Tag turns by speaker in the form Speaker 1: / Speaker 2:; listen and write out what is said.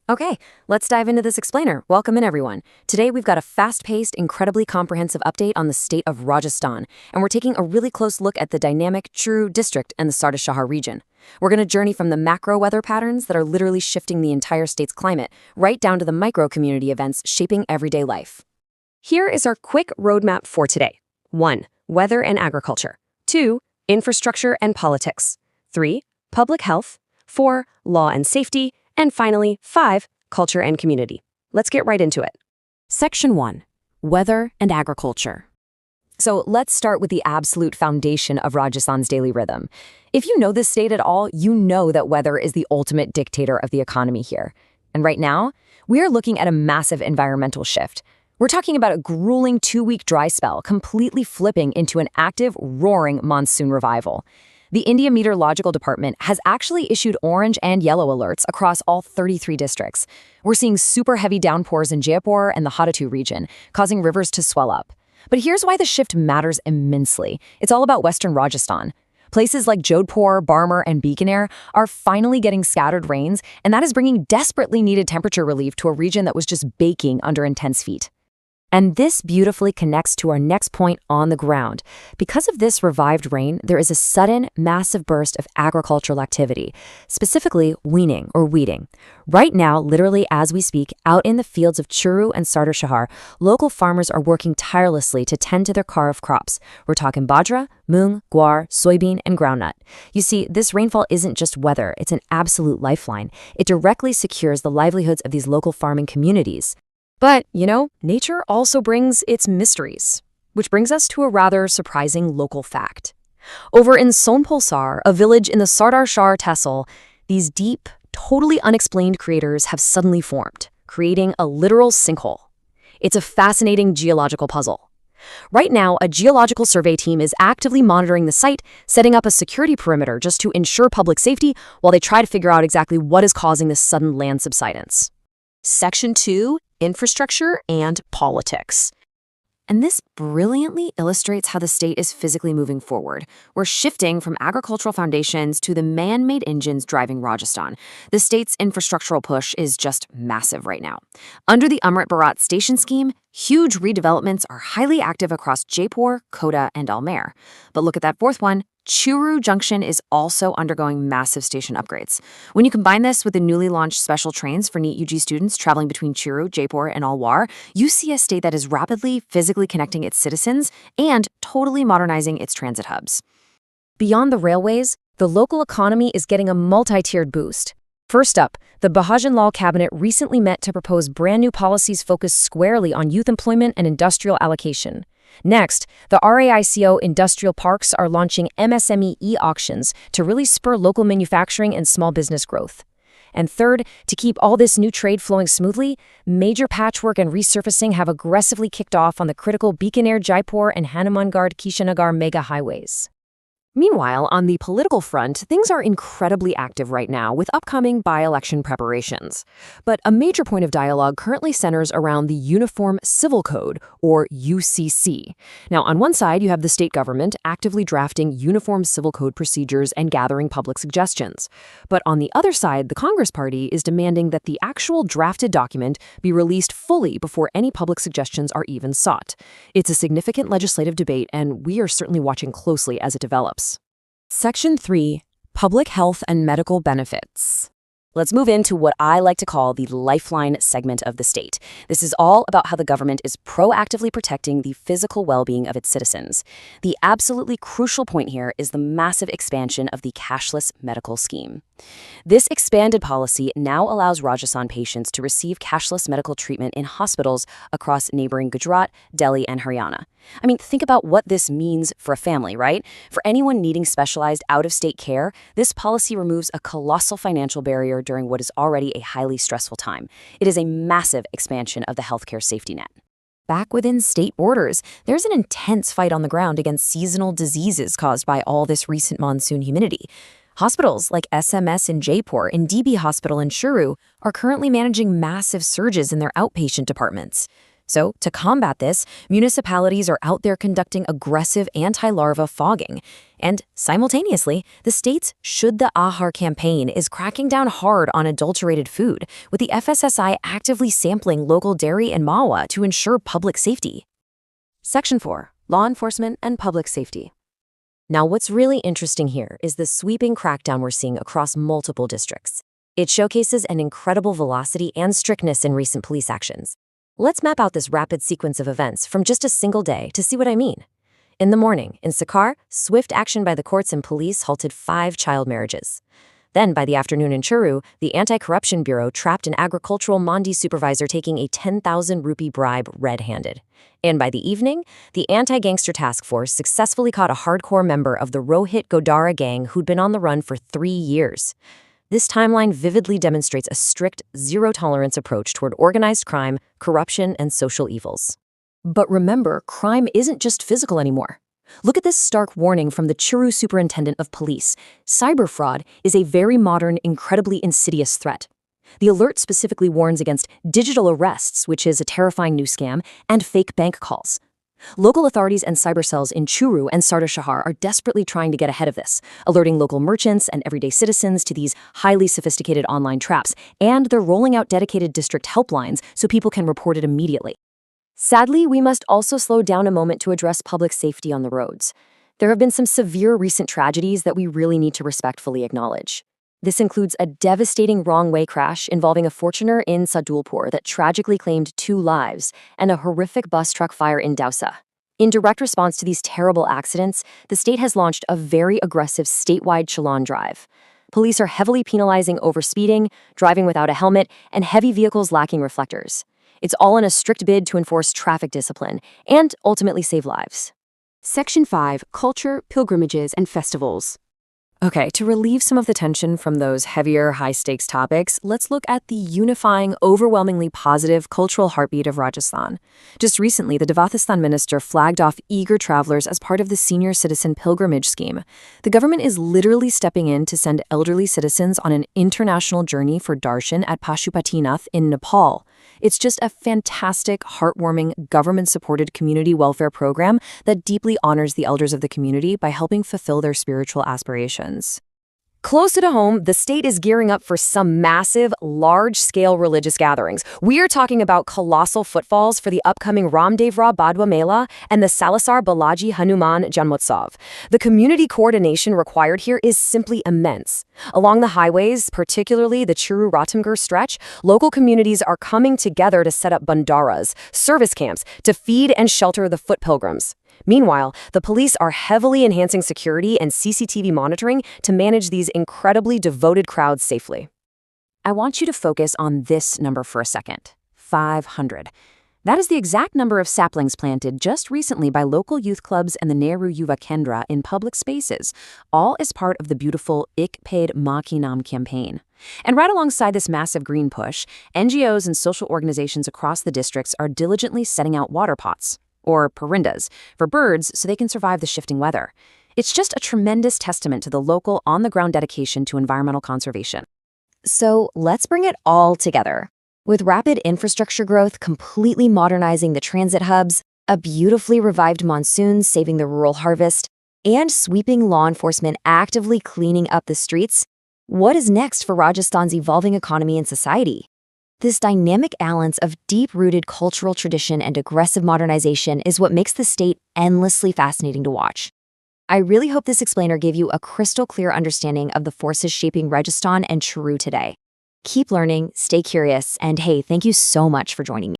Speaker 1: Okay, let's dive into this explainer. Welcome in, everyone. Today, we've got a fast-paced, incredibly comprehensive update on the state of Rajasthan, and we're taking a really close look at the dynamic Churu district and the Sardarshahr region. We're going to journey from the macro weather patterns that are literally shifting the entire state's climate, right down to the micro-community events shaping everyday life. Here is our quick roadmap for today. 1. Weather and agriculture. 2. Infrastructure and politics. 3. Public health. 4. Law and safety. And finally, 5, culture and community. Let's get right into it. Section 1, weather and agriculture. So let's start with the absolute foundation of Rajasthan's daily rhythm. If you know this state at all, you know that weather is the ultimate dictator of the economy here. And right now, we are looking at a massive environmental shift. We're talking about a grueling 2-week dry spell completely flipping into an active, roaring monsoon revival. The India Meteorological Department has actually issued orange and yellow alerts across all 33 districts. We're seeing super heavy downpours in Jaipur and the Hadatu region, causing rivers to swell up. But here's why the shift matters immensely. It's all about western Rajasthan. Places like Jodhpur, Barmer, and Bikaner are finally getting scattered rains, and that is bringing desperately needed temperature relief to a region that was just baking under intense heat. And this beautifully connects to our next point on the ground. Because of this revived rain, there is a sudden, massive burst of agricultural activity, specifically weaning or weeding. Right now, literally as we speak, out in the fields of Churu and Sardarshahr, local farmers are working tirelessly to tend to their kharif crops. We're talking bajra, mung, gwar, soybean, and groundnut. You see, this rainfall isn't just weather, it's an absolute lifeline. It directly secures the livelihoods of these local farming communities. But, nature also brings its mysteries, which brings us to a rather surprising local fact. Over in Sonpulsar, a village in the Sardarshahr tehsil, these deep, totally unexplained craters have suddenly formed, creating a literal sinkhole. It's a fascinating geological puzzle. Right now, a geological survey team is actively monitoring the site, setting up a security perimeter just to ensure public safety while they try to figure out exactly what is causing this sudden land subsidence. Section 2, infrastructure and politics. And this brilliantly illustrates how the state is physically moving forward. We're shifting from agricultural foundations to the man-made engines driving Rajasthan. The state's infrastructural push is just massive right now. Under the Amrit Bharat station scheme, huge redevelopments are highly active across Jaipur, Kota, and Almer. But look at that fourth one. Churu Junction is also undergoing massive station upgrades. When you combine this with the newly launched special trains for NEET UG students traveling between Churu, Jaipur, and Alwar, you see a state that is rapidly, physically connecting its citizens and totally modernizing its transit hubs. Beyond the railways, the local economy is getting a multi-tiered boost. First up, the Bhajan Lal cabinet recently met to propose brand new policies focused squarely on youth employment and industrial allocation. Next, the RAICO industrial parks are launching MSME e-auctions to really spur local manufacturing and small business growth. And third, to keep all this new trade flowing smoothly, major patchwork and resurfacing have aggressively kicked off on the critical Bikaner-Jaipur and Hanumangarh-Kishanagar mega highways. Meanwhile, on the political front, things are incredibly active right now with upcoming by-election preparations. But a major point of dialogue currently centers around the Uniform Civil Code, or UCC. Now, on one side, you have the state government actively drafting Uniform Civil Code procedures and gathering public suggestions. But on the other side, the Congress Party is demanding that the actual drafted document be released fully before any public suggestions are even sought. It's a significant legislative debate, and we are certainly watching closely as it develops. Section 3, Public Health and Medical Benefits. Let's move into what I like to call the lifeline segment of the state. This is all about how the government is proactively protecting the physical well-being of its citizens. The absolutely crucial point here is the massive expansion of the cashless medical scheme. This expanded policy now allows Rajasthan patients to receive cashless medical treatment in hospitals across neighboring Gujarat, Delhi, and Haryana. I mean, think about what this means for a family, right? For anyone needing specialized out-of-state care, this policy removes a colossal financial barrier during what is already a highly stressful time. It is a massive expansion of the healthcare safety net. Back within state borders, there's an intense fight on the ground against seasonal diseases caused by all this recent monsoon humidity. Hospitals like SMS in Jaipur and DB Hospital in Churu are currently managing massive surges in their outpatient departments. So, to combat this, municipalities are out there conducting aggressive anti-larva fogging. And simultaneously, the state's Should the Ahar campaign is cracking down hard on adulterated food, with the FSSI actively sampling local dairy and mawa to ensure public safety. Section 4. Law Enforcement and Public Safety. Now, what's really interesting here is the sweeping crackdown we're seeing across multiple districts. It showcases an incredible velocity and strictness in recent police actions. Let's map out this rapid sequence of events from just a single day to see what I mean. In the morning, in Sardarshahr, swift action by the courts and police halted 5 child marriages. Then, by the afternoon in Churu, the Anti-Corruption Bureau trapped an agricultural Mandi supervisor taking a 10,000 rupee bribe red-handed. And by the evening, the Anti-Gangster Task Force successfully caught a hardcore member of the Rohit Godara gang who'd been on the run for 3 years. This timeline vividly demonstrates a strict, zero-tolerance approach toward organized crime, corruption, and social evils. But remember, crime isn't just physical anymore. Look at this stark warning from the Churu Superintendent of Police. Cyber fraud is a very modern, incredibly insidious threat. The alert specifically warns against digital arrests, which is a terrifying new scam, and fake bank calls. Local authorities and cyber cells in Churu and Sardarshahr are desperately trying to get ahead of this, alerting local merchants and everyday citizens to these highly sophisticated online traps, and they're rolling out dedicated district helplines so people can report it immediately. Sadly, we must also slow down a moment to address public safety on the roads. There have been some severe recent tragedies that we really need to respectfully acknowledge. This includes a devastating wrong-way crash involving a Fortuner in Sadulpur that tragically claimed 2 lives, and a horrific bus truck fire in Dausa. In direct response to these terrible accidents, the state has launched a very aggressive statewide challan drive. Police are heavily penalizing overspeeding, driving without a helmet, and heavy vehicles lacking reflectors. It's all in a strict bid to enforce traffic discipline and ultimately save lives.
Speaker 2: Section 5. Culture, Pilgrimages, and Festivals.
Speaker 1: Okay, to relieve some of the tension from those heavier, high-stakes topics, let's look at the unifying, overwhelmingly positive cultural heartbeat of Rajasthan. Just recently, the Devathistan minister flagged off eager travelers as part of the Senior Citizen Pilgrimage Scheme. The government is literally stepping in to send elderly citizens on an international journey for darshan at Pashupatinath in Nepal. It's just a fantastic, heartwarming, government-supported community welfare program that deeply honors the elders of the community by helping fulfill their spiritual aspirations. Closer to home, the state is gearing up for some massive, large-scale religious gatherings. We are talking about colossal footfalls for the upcoming Ramdevra Badwa Mela and the Salasar Balaji Hanuman Janmotsav. The community coordination required here is simply immense. Along the highways, particularly the Churu-Ratamgarh stretch, local communities are coming together to set up bandaras, service camps, to feed and shelter the foot pilgrims. Meanwhile, the police are heavily enhancing security and CCTV monitoring to manage these incredibly devoted crowds safely. I want you to focus on this number for a second: 500. That is the exact number of saplings planted just recently by local youth clubs and the Nehru Yuva Kendra in public spaces, all as part of the beautiful Ik Paid Maa Ki Naam campaign. And right alongside this massive green push, NGOs and social organizations across the districts are diligently setting out water pots, or parindas, for birds so they can survive the shifting weather. It's just a tremendous testament to the local, on-the-ground dedication to environmental conservation. So let's bring it all together. With rapid infrastructure growth completely modernizing the transit hubs, a beautifully revived monsoon saving the rural harvest, and sweeping law enforcement actively cleaning up the streets, what is next for Rajasthan's evolving economy and society? This dynamic balance of deep-rooted cultural tradition and aggressive modernization is what makes the state endlessly fascinating to watch. I really hope this explainer gave you a crystal-clear understanding of the forces shaping Rajasthan and Churu today. Keep learning, stay curious, and hey, thank you so much for joining me.